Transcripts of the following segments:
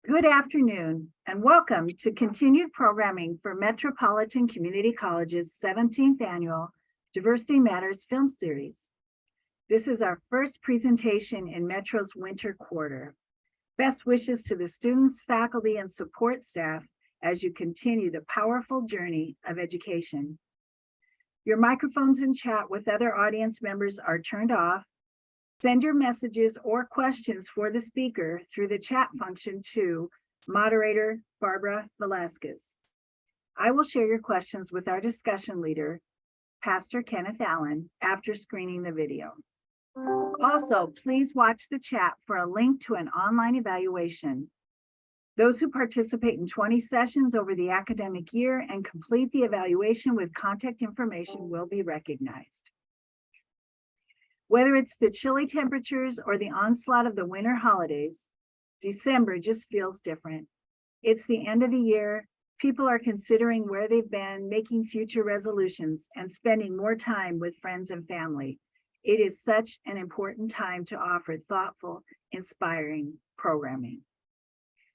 Good afternoon, and welcome to continued programming for Metropolitan Community College's 17th Annual Diversity Matters Film Series. This is our first presentation in Metro's winter quarter. Best wishes to the students, faculty, and support staff as you continue the powerful journey of education. Your microphones and chat with other audience members are turned off. Send your messages or questions for the speaker through the chat function to moderator Barbara Velasquez. I will share your questions with our discussion leader, Pastor Kenneth Allen, after screening the video. Also, please watch the chat for a link to an online evaluation. Those who participate in 20 sessions over the academic year and complete the evaluation with contact information will be recognized. Whether it's the chilly temperatures or the onslaught of the winter holidays, December just feels different. It's the end of the year. People are considering where they've been, making future resolutions, and spending more time with friends and family. It is such an important time to offer thoughtful, inspiring programming.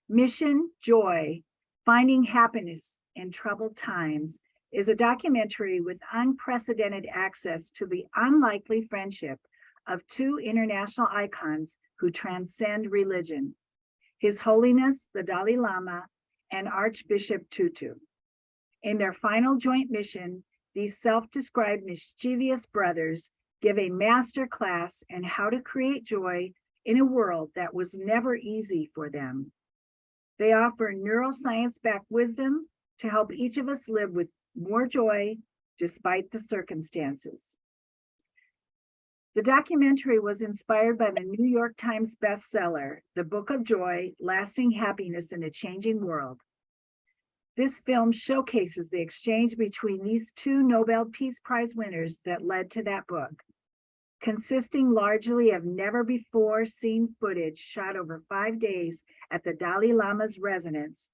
Mission Joy, Finding Happiness in Troubled Times, is a documentary with unprecedented access to the unlikely friendship of two international icons who transcend religion, His Holiness, the Dalai Lama, and Archbishop Tutu. In their final joint mission, these self-described mischievous brothers give a master class in how to create joy in a world that was never easy for them. They offer neuroscience-backed wisdom to help each of us live with more joy despite the circumstances. The documentary was inspired by the New York Times bestseller, The Book of Joy, Lasting Happiness in a Changing World. This film showcases the exchange between these two Nobel Peace Prize winners that led to that book. Consisting largely of never before seen footage shot over 5 days at the Dalai Lama's residence,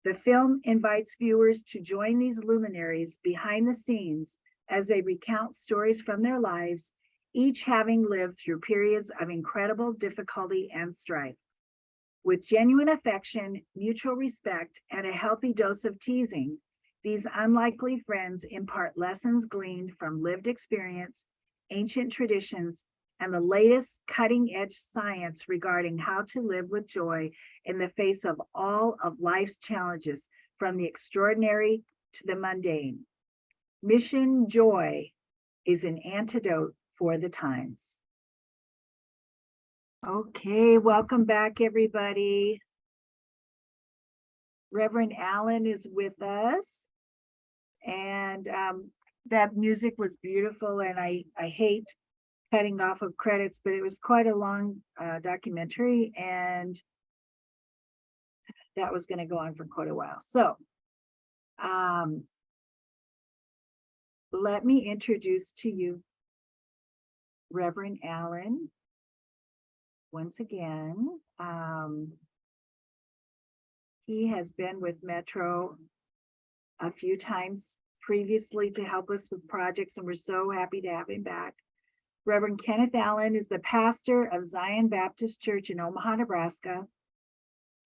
the film invites viewers to join these luminaries behind the scenes as they recount stories from their lives, each having lived through periods of incredible difficulty and strife. With genuine affection, mutual respect, and a healthy dose of teasing, these unlikely friends impart lessons gleaned from lived experience, ancient traditions, and the latest cutting-edge science regarding how to live with joy in the face of all of life's challenges, from the extraordinary to the mundane. Mission Joy is an antidote for the times. Okay, welcome back, everybody. Reverend Allen is with us, and that music was beautiful, and I hate cutting off of credits, but it was quite a long documentary, and that was going to go on for quite a while. So let me introduce to you Reverend Allen once again. He has been with Metro a few times previously to help us with projects, and we're so happy to have him back. Reverend Kenneth Allen is the pastor of Zion Baptist Church in Omaha, Nebraska.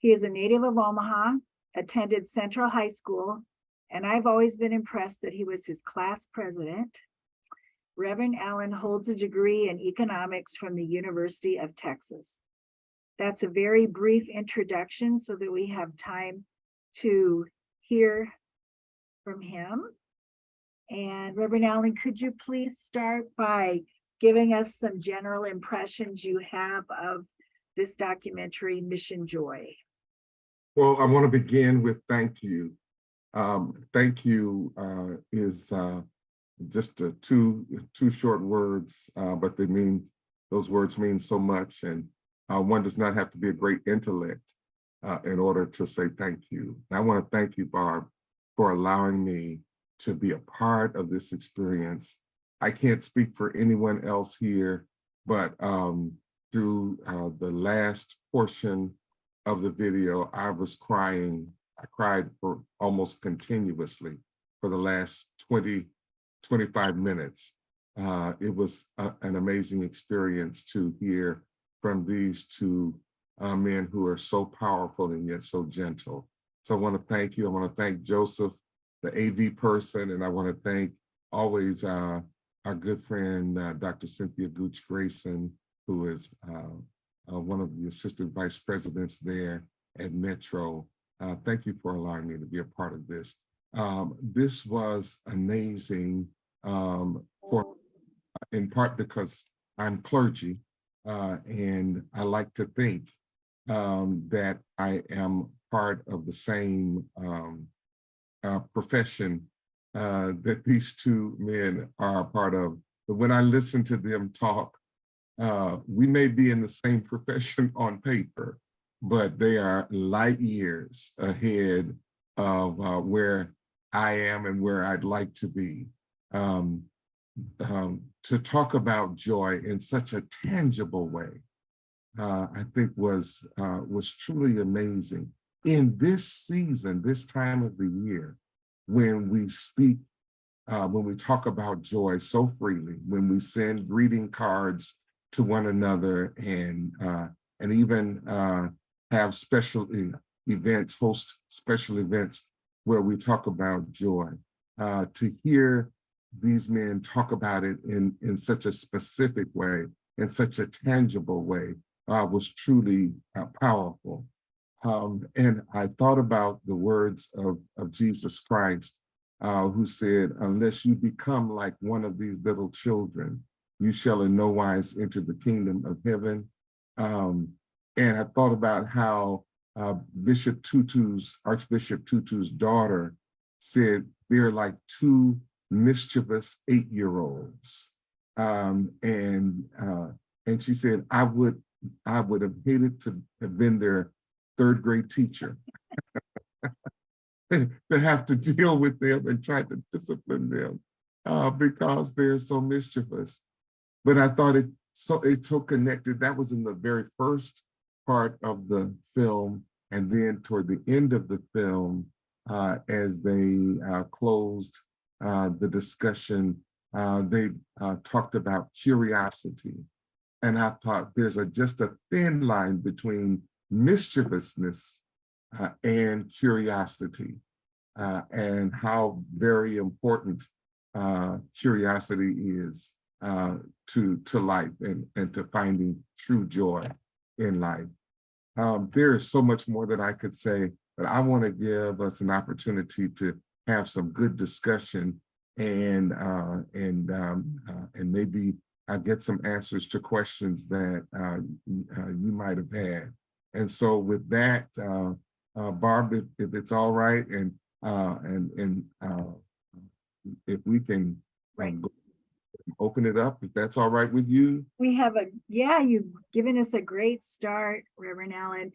He is a native of Omaha, attended Central High School, and I've always been impressed that he was his class president. Reverend Allen holds a degree in economics from the University of Texas. That's a very brief introduction so that we have time to hear from him. And Reverend Allen, could you please start by giving us some general impressions you have of this documentary, Mission Joy? Well, I want to begin with thank you. Thank you is just two short words, but those words mean so much, and one does not have to be a great intellect in order to say thank you. And I want to thank you, Barb, for allowing me to be a part of this experience. I can't speak for anyone else here, but through the last portion of the video, I was crying. I cried for almost continuously for the last 25 minutes. It was an amazing experience to hear from these two men who are so powerful and yet so gentle. So I want to thank you. I want to thank Joseph, the AV person, and I want to thank always our good friend, Dr. Cynthia Gooch Grayson, who is one of the assistant vice presidents there at Metro. Thank you for allowing me to be a part of this. This was amazing, in part because I'm clergy, and I like to think that I am part of the same profession that these two men are a part of. But when I listen to them talk, we may be in the same profession on paper, but they are light years ahead of where I am and where I'd like to be. To talk about joy in such a tangible way, I think was truly amazing. In this season, this time of the year, when we speak, when we talk about joy so freely, when we send greeting cards to one another and even have special events, host special events where we talk about joy, to hear these men talk about it in such a specific way, in such a tangible way, was truly powerful. And I thought about the words of Jesus Christ, who said, unless you become like one of these little children, you shall in no wise enter the kingdom of heaven. And I thought about how Archbishop Tutu's daughter said, they're like two mischievous 8-year-olds. And she said, I would have hated to have been their third grade teacher to have to deal with them and try to discipline them because they're so mischievous. But I thought it so connected. That was in the very first part of the film. And then toward the end of the film, as they closed the discussion, they talked about curiosity. And I thought there's just a thin line between mischievousness and curiosity, and how very important curiosity is to life and to finding true joy in life. There is so much more that I could say, but I want to give us an opportunity to have some good discussion and maybe get some answers to questions that you might have had. And so with that, Barb, if it's all right, and if we can open it up, if that's all right with you. We have you've given us a great start, Reverend Allen.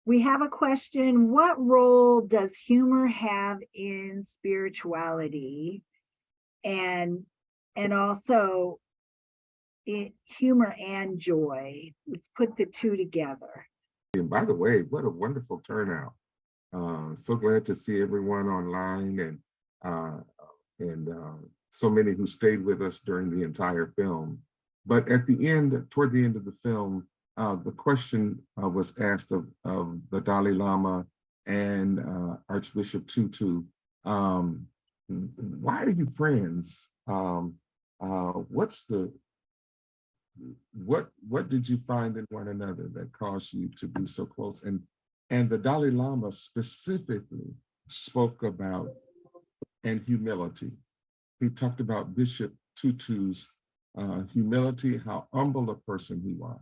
We have a question. What role does humor have in spirituality? And also humor and joy. Let's put the two together. And by the way, what a wonderful turnout. So glad to see everyone online and so many who stayed with us during the entire film. But at the end, toward the end of the film, the question was asked of the Dalai Lama and Archbishop Tutu, why are you friends? What did you find in one another that caused you to be so close? And the Dalai Lama specifically spoke about humility. He talked about Bishop Tutu's humility, how humble a person he was,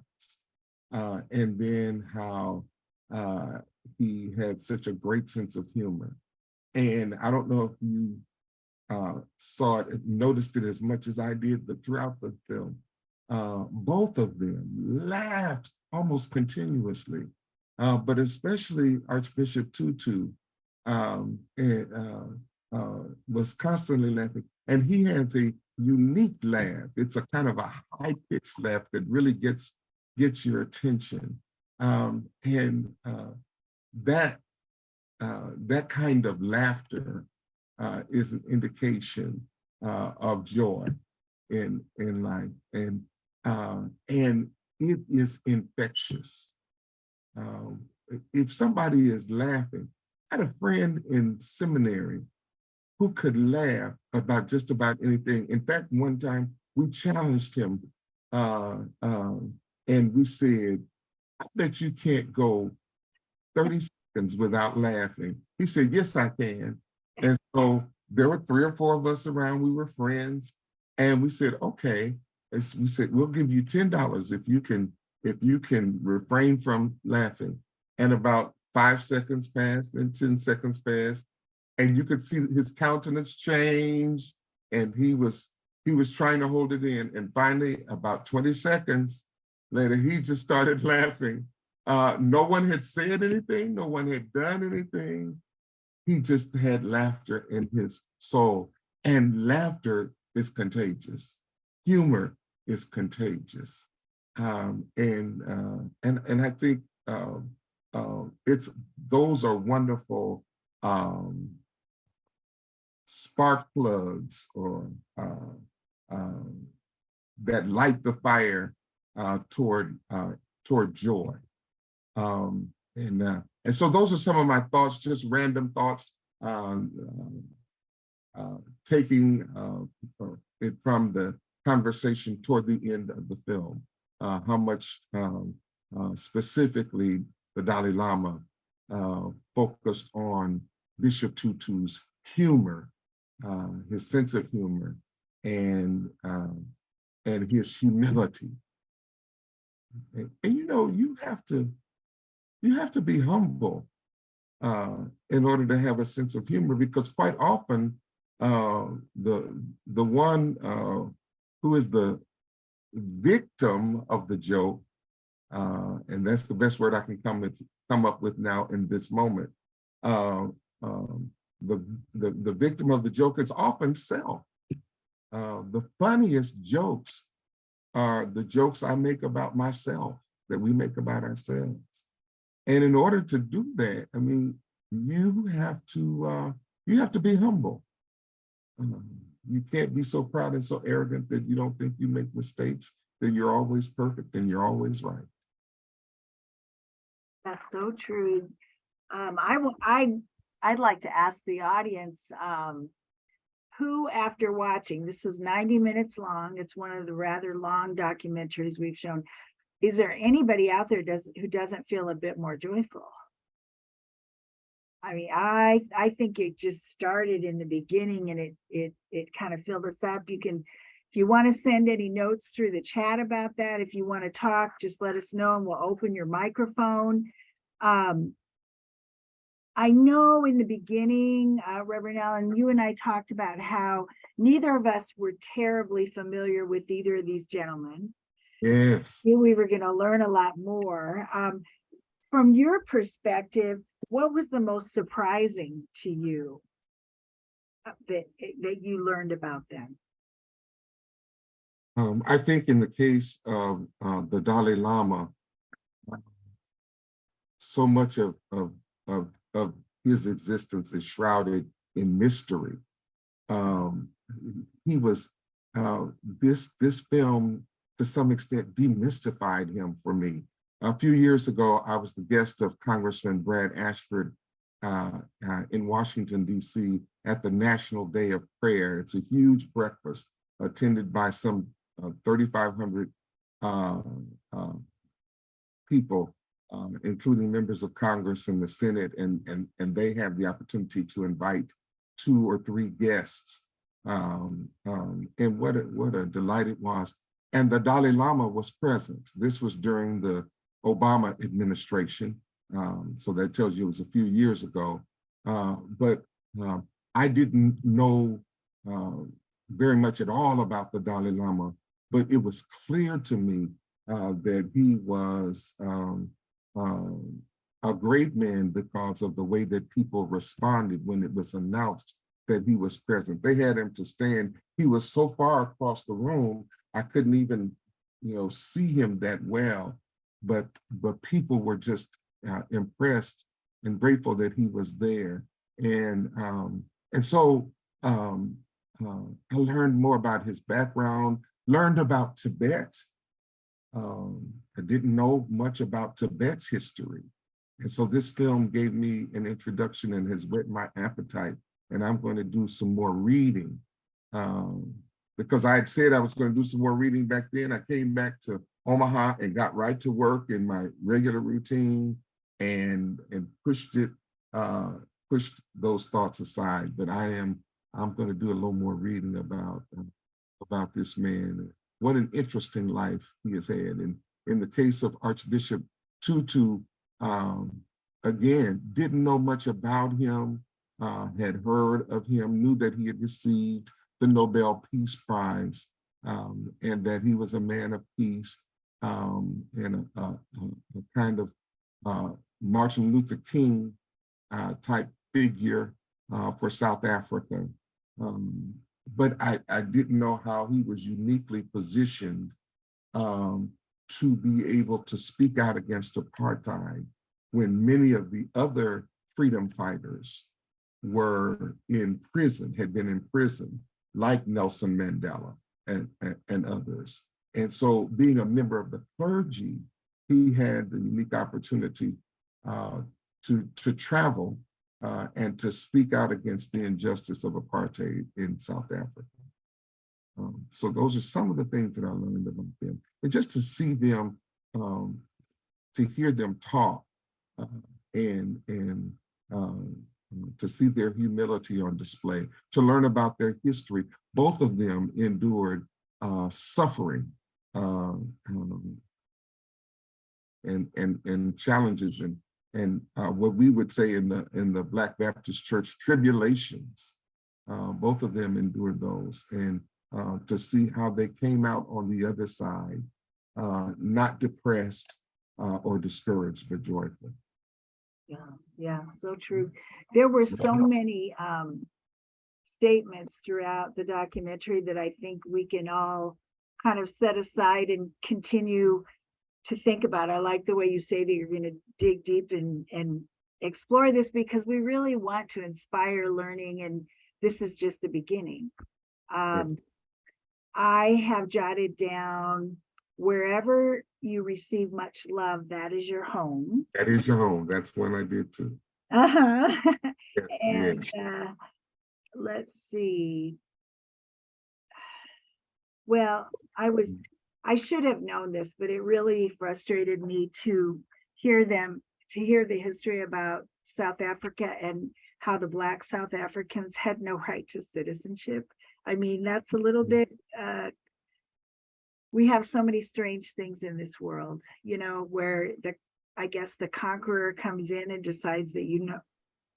and then how he had such a great sense of humor. And I don't know if you saw it, noticed it as much as I did, but throughout the film, both of them laughed almost continuously, but especially Archbishop Tutu was constantly laughing. And he has a unique laugh. It's a kind of a high-pitched laugh that really gets your attention. That kind of laughter is an indication of joy in life, and it is infectious. if somebody is laughing, I had a friend in seminary who could laugh about just about anything. In fact, one time we challenged him and we said, I bet you can't go 30 seconds without laughing. He said, yes, I can. And so there were 3 or 4 of us around, we were friends. And we said, okay, we said, we'll give you $10 if you can refrain from laughing. And about 5 seconds passed, then 10 seconds passed. And you could see his countenance change, and he was trying to hold it in. And finally, about 20 seconds later, he just started laughing. No one had said anything, no one had done anything. He just had laughter in his soul. And laughter is contagious. Humor is contagious. And I think those are wonderful spark plugs or that light the fire toward joy. And so those are some of my thoughts, just random thoughts, taking it from the conversation toward the end of the film, how much specifically the Dalai Lama focused on Bishop Tutu's humor, his sense of humor, and his humility. And you have to be humble in order to have a sense of humor, because quite often the one who is the victim of the joke, and that's the best word I can come up with now in this moment. The victim of the joke is often self. The funniest jokes are the jokes I make about myself, that we make about ourselves. And in order to do that, I mean, you have to be humble. You can't be so proud and so arrogant that you don't think you make mistakes, that you're always perfect and you're always right. That's so true. I'd like to ask the audience, who, after watching, this was 90 minutes long, it's one of the rather long documentaries we've shown, is there anybody out there who doesn't feel a bit more joyful? I mean, I think it just started in the beginning, and it kind of filled us up. You can, if you want to send any notes through the chat about that, if you want to talk, just let us know and we'll open your microphone. I know in the beginning, Reverend Allen, you and I talked about how neither of us were terribly familiar with either of these gentlemen. Yes. We were going to learn a lot more. From your perspective, what was the most surprising to you that you learned about them? I think in the case of the Dalai Lama, so much of his existence is shrouded in mystery. He was this film, to some extent, demystified him for me. A few years ago, I was the guest of Congressman Brad Ashford in Washington, D.C. at the National Day of Prayer. It's a huge breakfast attended by some 3,500 people, including members of Congress and the Senate, and they have the opportunity to invite 2 or 3 guests. And what a delight it was. And the Dalai Lama was present. This was during the Obama administration. So that tells you it was a few years ago. But I didn't know very much at all about the Dalai Lama, but it was clear to me that he was a great man because of the way that people responded when it was announced that he was present. They had him to stand. He was so far across the room, I couldn't even, see him that well. But people were just impressed and grateful that he was there. And so I learned more about his background, learned about Tibet, I didn't know much about Tibet's history. And so this film gave me an introduction and has whet my appetite. And I'm going to do some more reading. Because I had said I was going to do some more reading back then. I came back to Omaha and got right to work in my regular routine and pushed those thoughts aside. But I'm going to do a little more reading about this man. What an interesting life he has had. And in the case of Archbishop Tutu, again, didn't know much about him, had heard of him, knew that he had received the Nobel Peace Prize, and that he was a man of peace, and a kind of Martin Luther King type figure for South Africa. But I didn't know how he was uniquely positioned to be able to speak out against apartheid when many of the other freedom fighters were in prison, had been in prison, like Nelson Mandela and others. And so being a member of the clergy, he had the unique opportunity to travel and to speak out against the injustice of apartheid in South Africa. So those are some of the things that I learned about them. And just to see them, to hear them talk and to see their humility on display, to learn about their history. Both of them endured suffering and challenges and what we would say in the Black Baptist Church, tribulations. Both of them endured those, and to see how they came out on the other side, not depressed or discouraged, but joyful. Yeah, so true. There were so many statements throughout the documentary that I think we can all kind of set aside and continue to think about. I like the way you say that you're going to dig deep and explore this, because we really want to inspire learning, and this is just the beginning. I have jotted down, wherever you receive much love, that is your home. That is your home. That's one I did too. Yes, And yes. Let's see. Well, I should have known this, but it really frustrated me to hear the history about South Africa and how the Black South Africans had no right to citizenship. I mean, that's a little bit, we have so many strange things in this world, you know, where I guess the conqueror comes in and decides that, you know,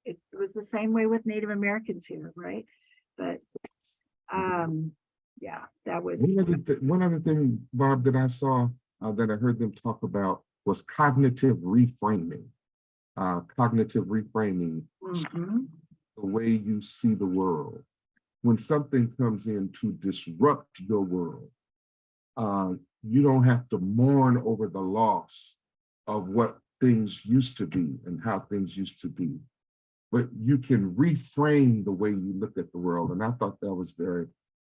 it was the same way with Native Americans here, right? But yeah, that was one other thing, Bob, that I saw that I heard them talk about was cognitive reframing. Cognitive reframing, the way you see the world. When something comes in to disrupt your world, you don't have to mourn over the loss of what things used to be and how things used to be, but you can reframe the way you look at the world. And I thought that was very,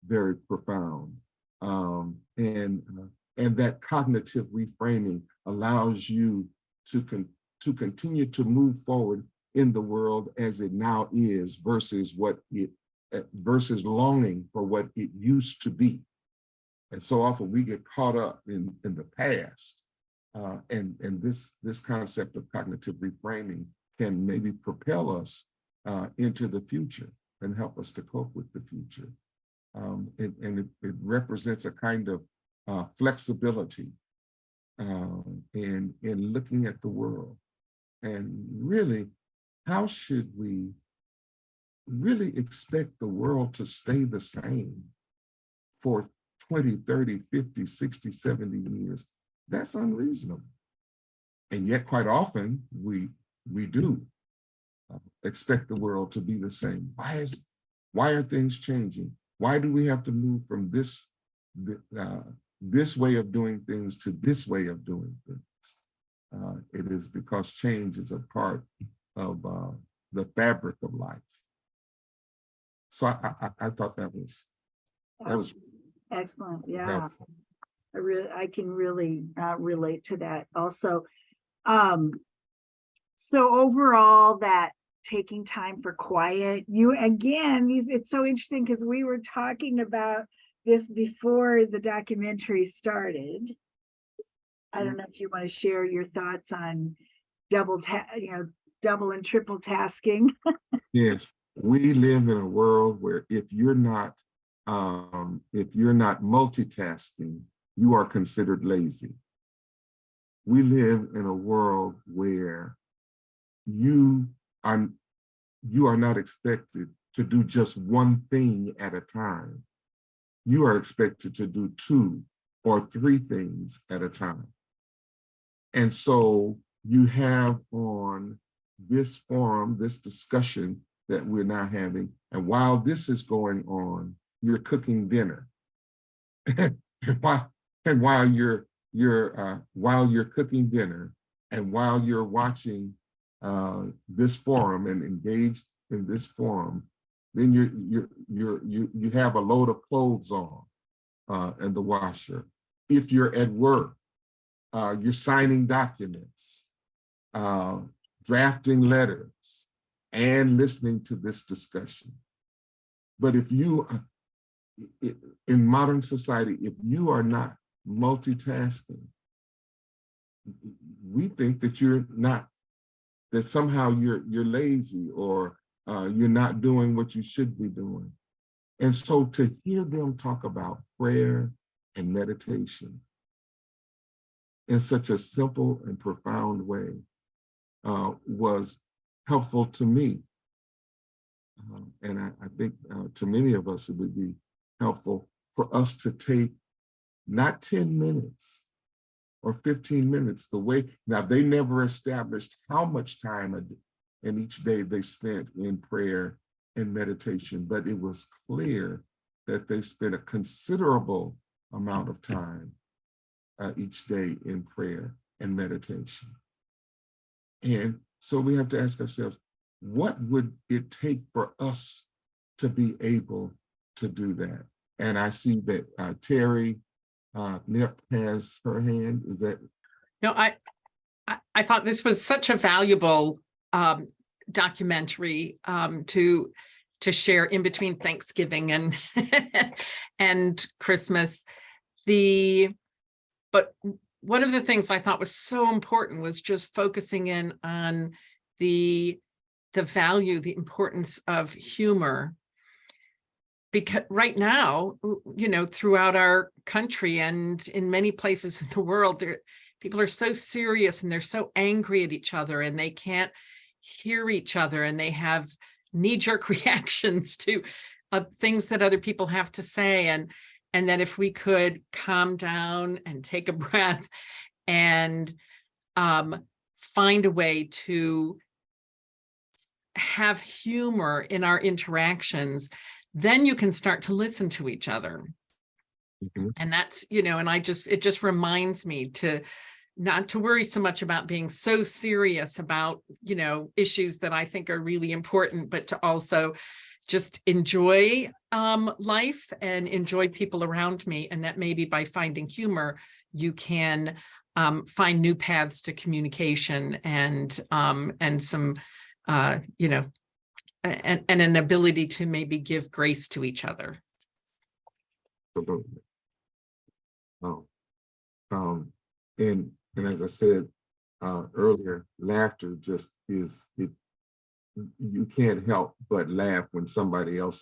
very profound. And that cognitive reframing allows you to continue to move forward in the world as it now is versus versus longing for what it used to be. And so often we get caught up in the past. And this concept of cognitive reframing can maybe propel us into the future and help us to cope with the future. It represents a kind of flexibility in looking at the world. And really, how should we really expect the world to stay the same for 20, 30, 50, 60, 70 years? That's unreasonable. And yet quite often we do expect the world to be the same. Why are things changing? Why do we have to move from this way of doing things to this way of doing things? It is because change is a part of the fabric of life. So I thought that was excellent. Yeah. helpful. I can really relate to that also. So overall, that taking time for quiet, it's so interesting because we were talking about this before the documentary started. I don't know if you want to share your thoughts on double and triple tasking. Yes, we live in a world where if you're not multitasking, you are considered lazy. We live in a world where you are not expected to do just one thing at a time. You are expected to do 2 or 3 things at a time. And so you have on this forum, this discussion that we're now having, and while this is going on, you're cooking dinner. and while you're cooking dinner, and while you're watching this forum and engaged in this forum, then you have a load of clothes on in the washer. If you're at work, you're signing documents, drafting letters, and listening to this discussion. But if you, in modern society, if you are not multitasking, we think that you're not, that somehow you're lazy, or you're not doing what you should be doing. And so to hear them talk about prayer and meditation in such a simple and profound way was helpful to me. And I think to many of us, it would be helpful for us to take not 10 minutes or 15 minutes, the way, now they never established how much time in each day they spent in prayer and meditation, but it was clear that they spent a considerable amount of time each day in prayer and meditation. And so we have to ask ourselves, what would it take for us to be able to do that? And I see that Terry Nip has her hand. Is that? No, I thought this was such a valuable documentary to share in between Thanksgiving and and Christmas. But one of the things I thought was so important was just focusing in on the value, the importance of humor. Because right now, you know, throughout our country and in many places in the world, people are so serious and they're so angry at each other and they can't hear each other and they have knee-jerk reactions to things that other people have to say. And that if we could calm down and take a breath and find a way to have humor in our interactions, then you can start to listen to each other. Mm-hmm. And that's, you know, and it just reminds me to not to worry so much about being so serious about, you know, issues that I think are really important, but to also just enjoy life and enjoy people around me. And that maybe by finding humor, you can find new paths to communication and some, you know, and an ability to maybe give grace to each other. Absolutely. And as I said earlier, laughter just is it. You can't help but laugh when somebody else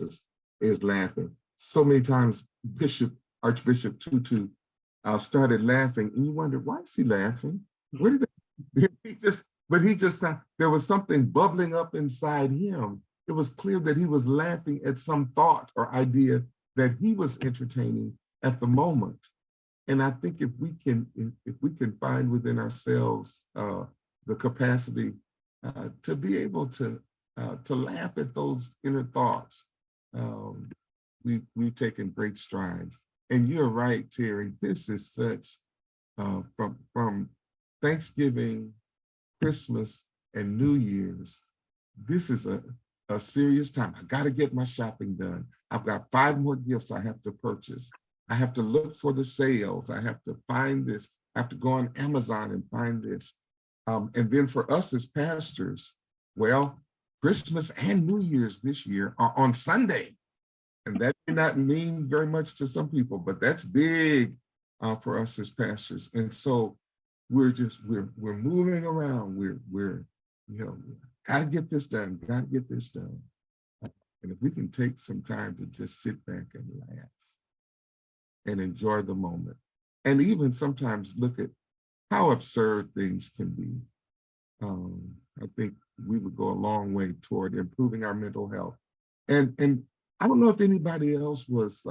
is laughing. So many times, Archbishop Tutu started laughing, and you wonder, why is he laughing? Where did he just there was something bubbling up inside him. It was clear that he was laughing at some thought or idea that he was entertaining at the moment. And I think if we can find within ourselves the capacity to be able to laugh at those inner thoughts, we've taken great strides. And you're right, Terry. This is such from Thanksgiving, Christmas, and New Year's. This is a serious time. I got to get my shopping done. I've got 5 more gifts I have to purchase. I have to look for the sales. I have to find this. I have to go on Amazon and find this. And then for us as pastors, well, Christmas and New Year's this year are on Sunday. And that may not mean very much to some people, but that's big for us as pastors. And so we're moving around. We're gotta get this done, gotta get this done. And if we can take some time to just sit back and laugh and enjoy the moment, and even sometimes look at how absurd things can be, I think we would go a long way toward improving our mental health. And I don't know if anybody else was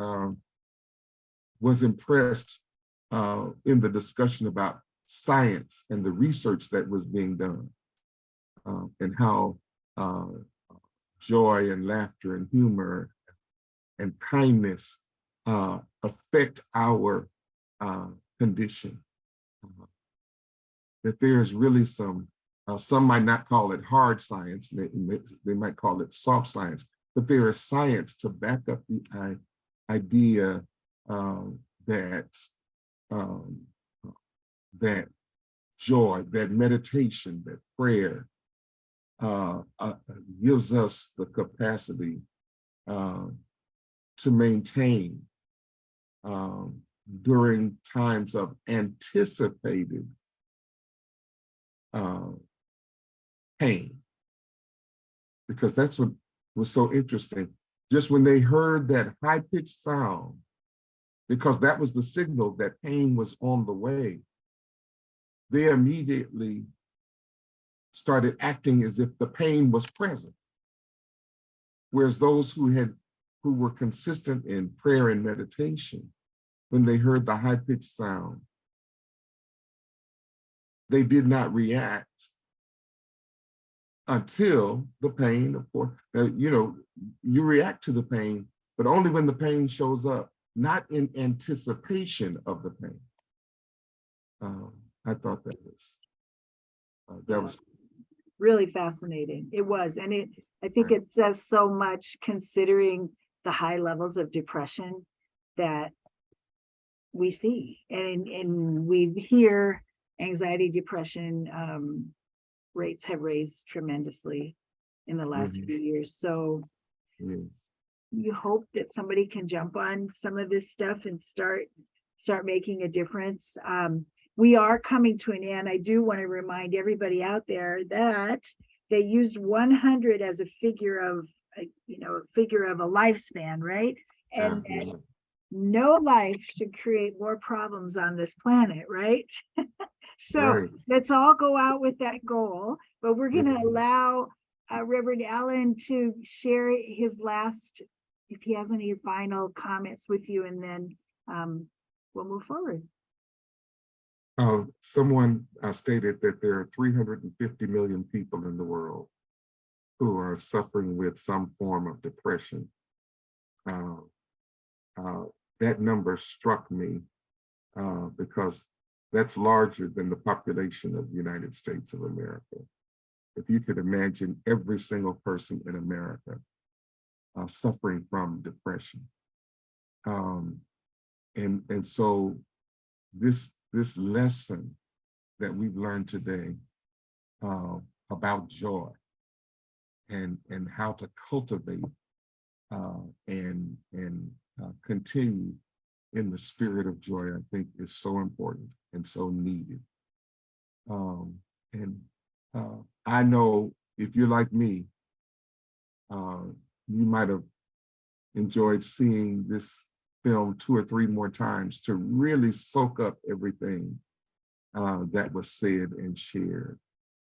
impressed in the discussion about science and the research that was being done, and how joy and laughter and humor and kindness affect our condition. That there's really some might not call it hard science, they might call it soft science, but there is science to back up the idea that joy, that meditation, that prayer gives us the capacity to maintain during times of anticipated pain. Because that's what was so interesting. Just when they heard that high-pitched sound, because that was the signal that pain was on the way, they immediately started acting as if the pain was present. Whereas those who were consistent in prayer and meditation, when they heard the high-pitched sound, they did not react until the pain, of course, you react to the pain, but only when the pain shows up, not in anticipation of the pain. I thought that was really fascinating. It was, and I think it says so much considering the high levels of depression that we see, and we hear anxiety, depression rates have raised tremendously in the last few years. So you hope that somebody can jump on some of this stuff and start making a difference. We are coming to an end. I do want to remind everybody out there that they used 100 as a figure of a lifespan, right? And that no life should create more problems on this planet, right? So let's all go out with that goal, but we're going to allow Reverend Allen to share his last, if he has any final comments with you, and then we'll move forward. Someone stated that there are 350 million people in the world who are suffering with some form of depression. That number struck me because that's larger than the population of the United States of America. If you could imagine every single person in America suffering from depression. And so this lesson that we've learned today about joy and how to cultivate and continue in the spirit of joy, I think is so important and so needed. I know if you're like me, you might have enjoyed seeing this film 2 or 3 more times to really soak up everything that was said and shared.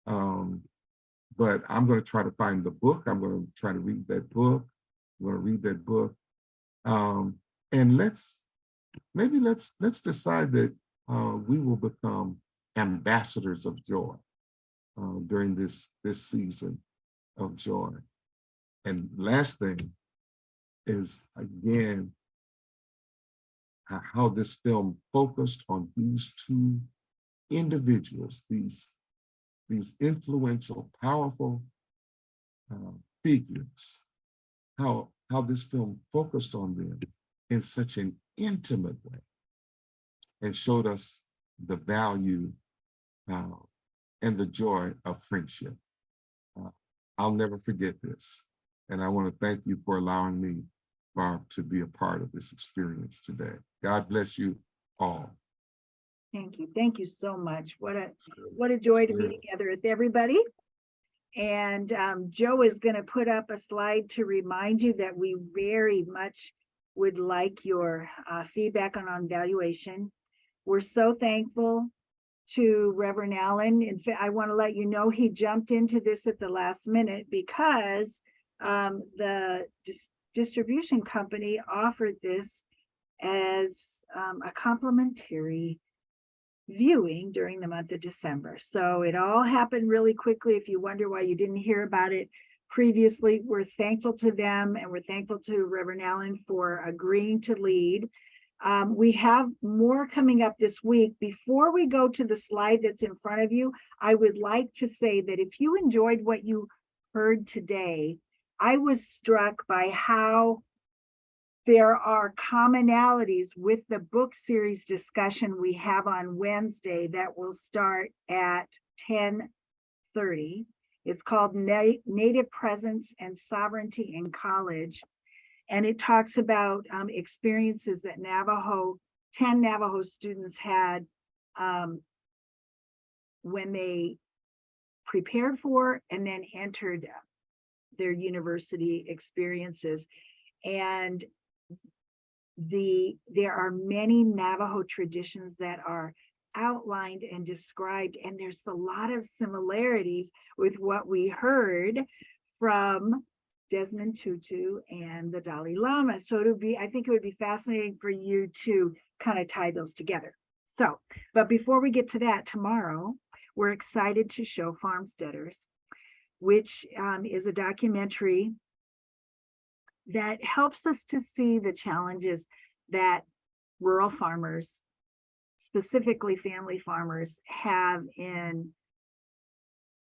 But I'm going to try to find the book. I'm going to try to read that book. I'm going to read that book. And let's decide that we will become ambassadors of joy during this season of joy. And last thing is, again, how this film focused on these 2 individuals, these influential, powerful figures, how this film focused on them in such an intimate way and showed us the value and the joy of friendship. I'll never forget this. And I want to thank you for allowing me, Barb, to be a part of this experience today. God bless you all. Thank you. Thank you so much. What a joy to be together with everybody. And Joe is going to put up a slide to remind you that we very much would like your feedback on evaluation. We're so thankful to Reverend Allen. In fact, I want to let you know he jumped into this at the last minute because the distribution company offered this as a complimentary viewing during the month of December. So it all happened really quickly. If you wonder why you didn't hear about it previously, we're thankful to them, and we're thankful to Reverend Allen for agreeing to lead. We have more coming up this week. Before we go to the slide that's in front of you, I would like to say that if you enjoyed what you heard today, I was struck by how there are commonalities with the book series discussion we have on Wednesday that will start at 10:30. It's called Native Presence and Sovereignty in College. And it talks about experiences that 10 Navajo students had when they prepared for and then entered their university experiences. And there are many Navajo traditions that are outlined and described, and there's a lot of similarities with what we heard from Desmond Tutu and the Dalai Lama. So I think it would be fascinating for you to kind of tie those together. So, but before we get to that, tomorrow, we're excited to show Farmsteaders, which is a documentary that helps us to see the challenges that rural farmers, specifically family farmers, have in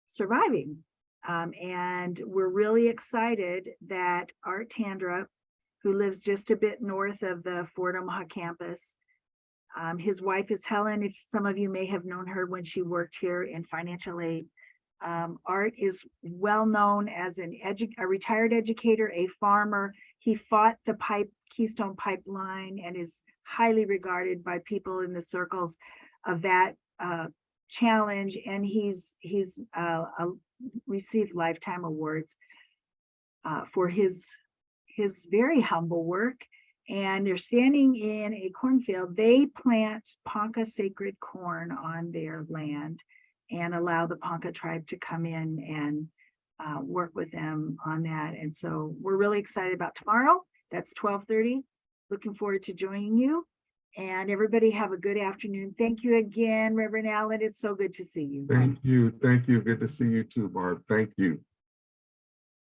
surviving. And we're really excited that Art Tandra, who lives just a bit north of the Fort Omaha campus, his wife is Helen. If some of you may have known her when she worked here in financial aid. Art is well known as a retired educator, a farmer. He fought the Keystone Pipeline and is highly regarded by people in the circles of that challenge. And he's received lifetime awards for his very humble work. And they're standing in a cornfield. They plant Ponca sacred corn on their land and allow the Ponca tribe to come in and work with them on that. And so we're really excited about tomorrow. That's 12:30. Looking forward to joining you. And everybody have a good afternoon. Thank you again, Reverend Allen. It's so good to see you. Thank you. Thank you. Good to see you too, Barb. Thank you.